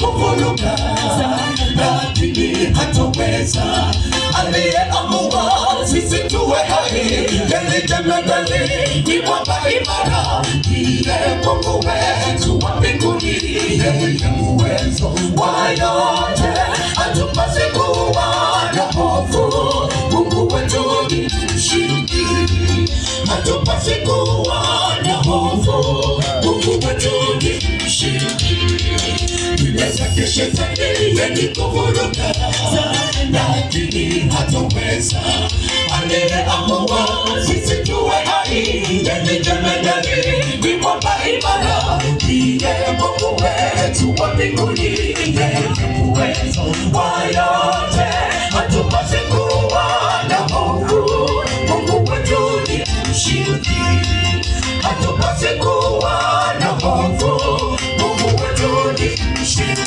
kuvuruga, lakini hataweza. Aliyeamua sisi tuwe hai, yeye jemadari ni mwamba imara, ndiye Mungu wetu wa mbinguni, yeye uwezo wa yote, hatupasi kuwa na hofu. Mungu wetu ni mshindi, hatupasi kuwa na hofu. Mungu wetu ni mshindi. Bila zake shetani yeye kuvuruga, lakini hataweza. Aliyeamua sisi tuwe hai, yeye jemadari ni mwamba imara, ndiye Mungu wetu wa mbinguni, yeye uwezo wa yote, hatupasi kuwa na hofu. Mungu wetu ni mshindi, hatupasi kuwa na hofu. Mungu wetu ni mshindi.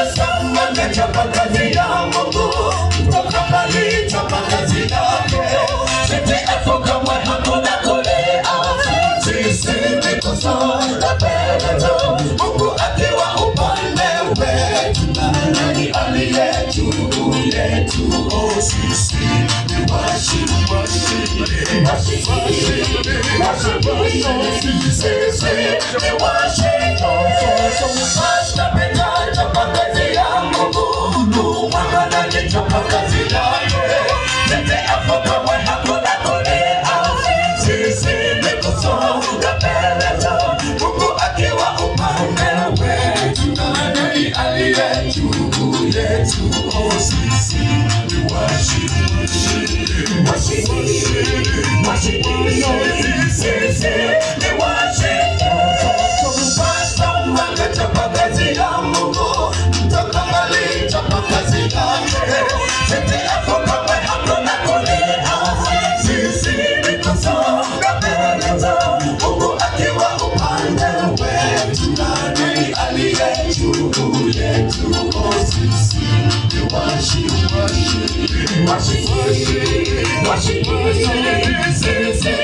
Asama kachapa kazi ya Mungu, kutoka mbali chapa kazi yake. Sisi afuka mwe hakuna kulea, sisi nikosora pelezo. Mungu akiwa upande wetu, nani aliye juu yetu? Oh, sisi ni washindi, sisi ni washindi. Basta pita chapa kazi ya Mungu, Mungu mwanadamu chapa kazi yake. Sisi afuka mwe hakuna kulea, sisi nikosora pelezo. Mungu akiwa upande wetu, nani aliye juu yetu? Oh, sisi ni washindi, sisi ni washindi. Basta mwanga chapa kazi ya Mungu, kutoka mbali chapa kazi yake. Sisi afuka mwe hakuna kulea, sisi nikosora pelezo. Mungu akiwa upande wetu, nani aliye juu yetu? Oh, sisi ni washindi, sisi